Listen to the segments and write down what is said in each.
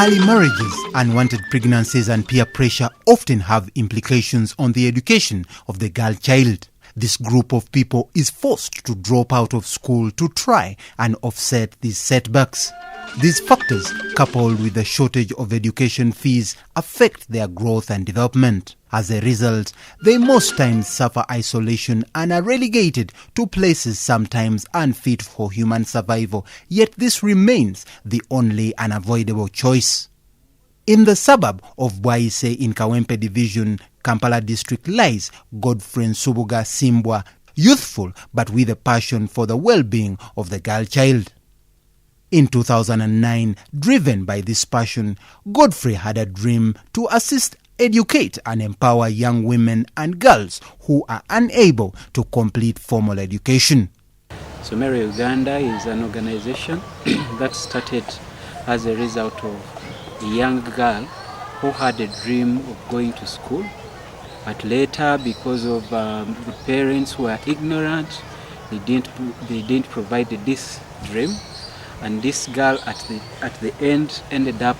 Early marriages, unwanted pregnancies and peer pressure often have implications on the education of the girl child. This group of people is forced to drop out of school to try and offset these setbacks. These factors, coupled with the shortage of education fees, affect their growth and development. As a result, they most times suffer isolation and are relegated to places sometimes unfit for human survival, yet this remains the only unavoidable choice. In the suburb of Bwaise in Kawempe division, Kampala district lies Godfrey Subuga Simbwa, youthful but with a passion for the well-being of the girl child. In 2009, driven by this passion, Godfrey had a dream to assist, educate and empower young women and girls who are unable to complete formal education. Somero Uganda is an organization that started as a result of a young girl who had a dream of going to school, but later, because of the parents who were ignorant, they didn't provide this dream. And this girl at the end ended up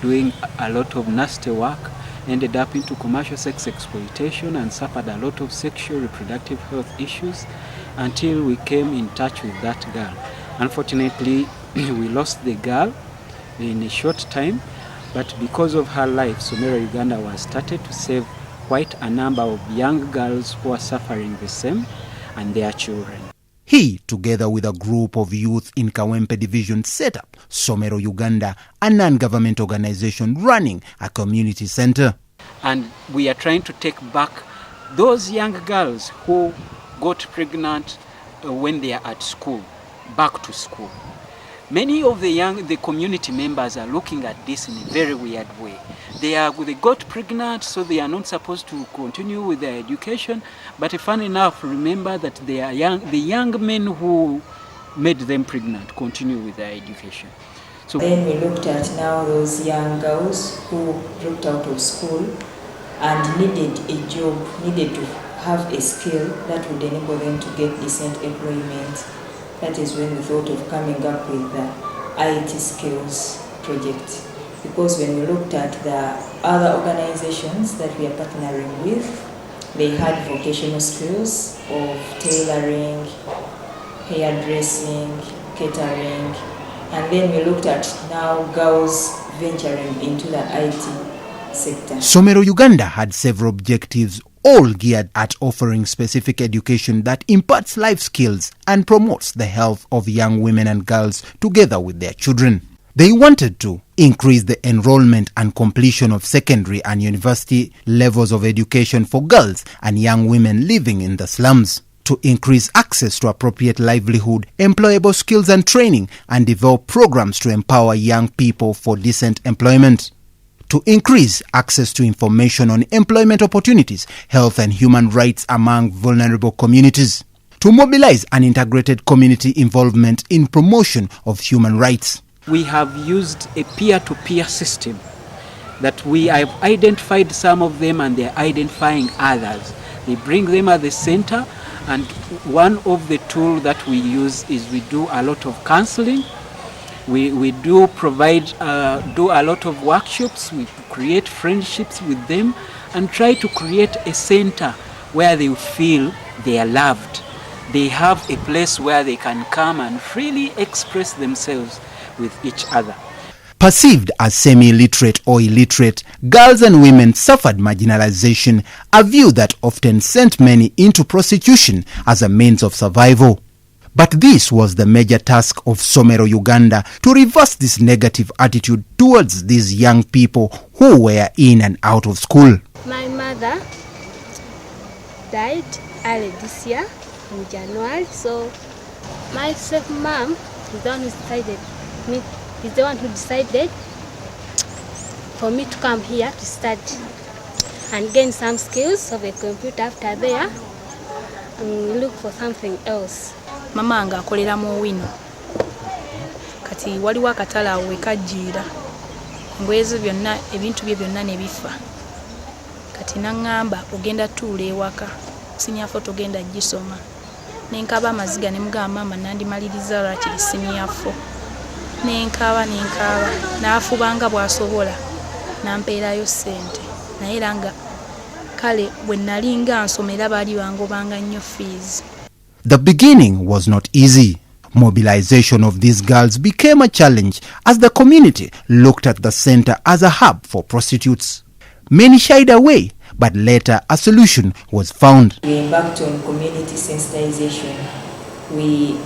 doing a lot of nasty work, ended up into commercial sex exploitation and suffered a lot of sexual reproductive health issues until we came in touch with that girl. Unfortunately, we lost the girl in a short time, but because of her life, Somero Uganda was started to save quite a number of young girls who are suffering the same and their children. He, together with a group of youth in Kawempe division, set up Somero Uganda, a non-government organization running a community center. And we are trying to take back those young girls who got pregnant when they are at school, back to school. Many of the community members are looking at this in a very weird way. They got pregnant, so they are not supposed to continue with their education. But fun enough, remember that the young men who made them pregnant continue with their education. So then we looked at now those young girls who dropped out of school and needed a job, needed to have a skill that would enable them to get decent employment. That is when we thought of coming up with the IT skills project. Because when we looked at the other organizations that we are partnering with, they had vocational skills of tailoring, hairdressing, catering, and then we looked at now girls venturing into the IT sector. Somero Uganda had several objectives, all geared at offering specific education that imparts life skills and promotes the health of young women and girls together with their children. They wanted to increase the enrollment and completion of secondary and university levels of education for girls and young women living in the slums, to increase access to appropriate livelihood, employable skills and training, and develop programs to empower young people for decent employment, to increase access to information on employment opportunities, health and human rights among vulnerable communities, to mobilize an integrated community involvement in promotion of human rights. We have used a peer-to-peer system that we have identified some of them and they're identifying others. They bring them at the center, and one of the tools that we use is we do a lot of counseling. We do provide, do a lot of workshops. We create friendships with them and try to create a center where they feel they are loved. They have a place where they can come and freely express themselves with each other. Perceived as semi-literate or illiterate, girls and women suffered marginalization, a view that often sent many into prostitution as a means of survival. But this was the major task of Somero Uganda, to reverse this negative attitude towards these young people who were in and out of school. My mother died early this year in January, so my stepmom is the one who decided for me to come here to study and gain some skills of a computer. After there, and look for something else. Mama nga akolera mu wino kati waliwo akatala awo wekajjiira ngwezo byonna ebintu bye byonna ne bifa kati naŋŋamba ogenda tuula ewaka siniafo togenda gisoma nenkaba amaziga ne mugamba mama nandimaliriza lwakiri siniafo nenkaaba n'afuba nga bw'asobola n'ampeerayo ssente naye era nga kale bwe nnali nga nsomera baali bangobanga nnyo fees. The beginning was not easy. Mobilization of these girls became a challenge as the community looked at the center as a hub for prostitutes. Many shied away, but later a solution was found. We embarked on community sensitization. We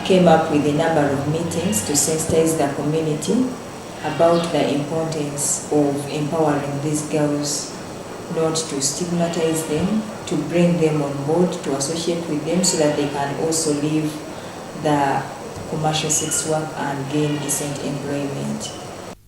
came up with a number of meetings to sensitize the community about the importance of empowering these girls, not to stigmatize them, to bring them on board, to associate with them so that they can also leave the commercial sex work and gain decent employment.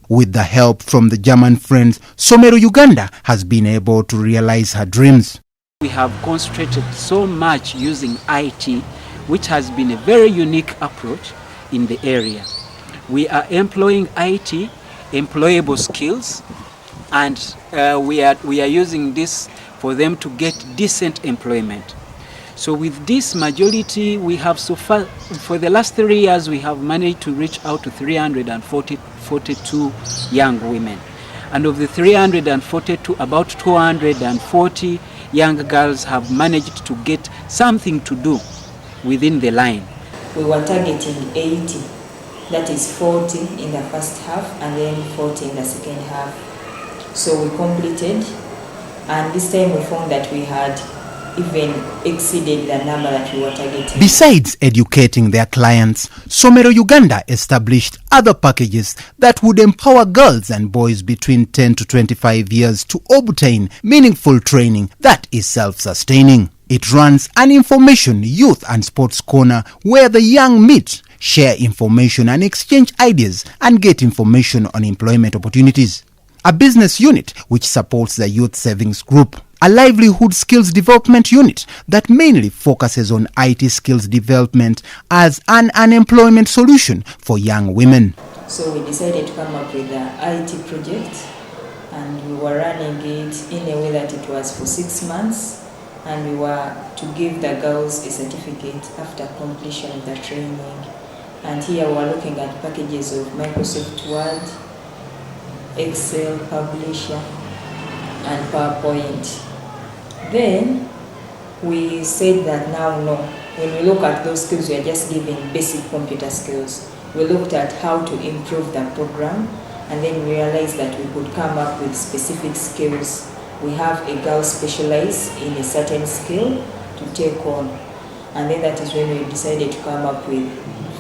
With the help from the German friends, Somero Uganda has been able to realize her dreams. We have concentrated so much using IT, which has been a very unique approach in the area. We are employing IT, employable skills, and we are using this for them to get decent employment. So with this majority, we have so far, for the last 3 years, we have managed to reach out to 342 young women. And of the 342, about 240 young girls have managed to get something to do within the line. We were targeting 80, that is 40 in the first half and then 40 in the second half. So we completed, and this time we found that we had even exceeded the number that we were targeting. Besides educating their clients, Somero Uganda established other packages that would empower girls and boys between 10 to 25 years to obtain meaningful training that is self-sustaining. It runs an information, youth and sports corner where the young meet, share information and exchange ideas and get information on employment opportunities. A business unit which supports the youth savings group. A livelihood skills development unit that mainly focuses on IT skills development as an unemployment solution for young women. So we decided to come up with the IT project, and we were running it in a way that it was for 6 months, and we were to give the girls a certificate after completion of the training. And here we're looking at packages of Microsoft Word, Excel, Publisher, and PowerPoint. Then we said that now no, when we look at those skills, we are just giving basic computer skills. We looked at how to improve the program, and then we realized that we could come up with specific skills. We have a girl specialized in a certain skill to take on, and then that is when we decided to come up with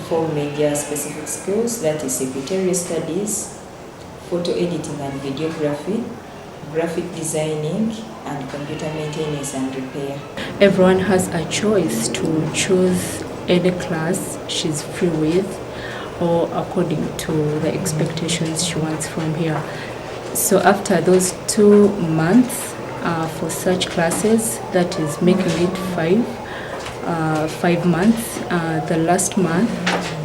4 major specific skills, that is secretarial studies, photo editing and videography, graphic designing, and computer maintenance and repair. Everyone has a choice to choose any class she's free with or according to the expectations she wants from here. So after those 2 months for such classes, that is making it 5 months, the last month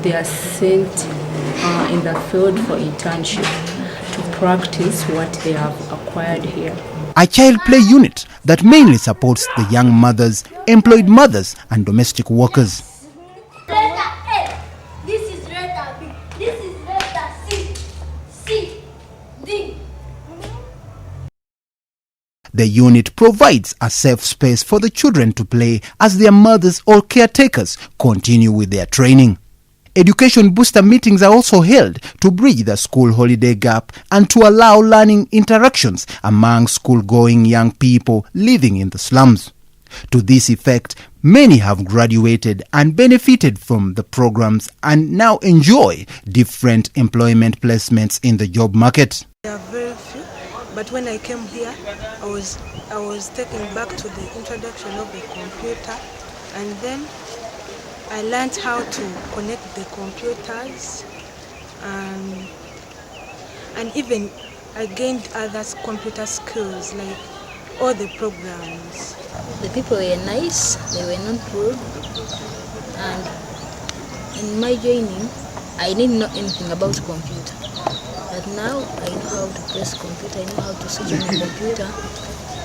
they are sent in the field for internship to practice what they have acquired here. A child play unit that mainly supports the young mothers, employed mothers and domestic workers. Letter A, this is letter B, this is letter C, C, D. The unit provides a safe space for the children to play as their mothers or caretakers continue with their training. Education booster meetings are also held to bridge the school holiday gap and to allow learning interactions among school-going young people living in the slums. To this effect, many have graduated and benefited from the programs and now enjoy different employment placements in the job market. There are very few, but when I came here, I was taken back to the introduction of the computer, and then I learned how to connect the computers, and even I gained other computer skills like all the programs. The people were nice, they were not rude, and in my joining, I didn't know anything about computer. But now I know how to press computer, I know how to switch on the computer,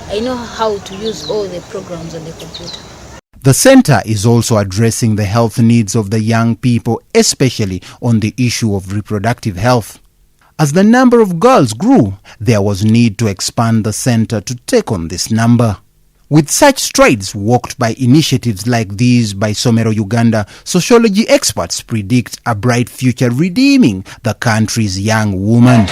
I know how to use all the programs on the computer. The centre is also addressing the health needs of the young people, especially on the issue of reproductive health. As the number of girls grew, there was need to expand the centre to take on this number. With such strides walked by initiatives like these by Somero Uganda, sociology experts predict a bright future redeeming the country's young woman.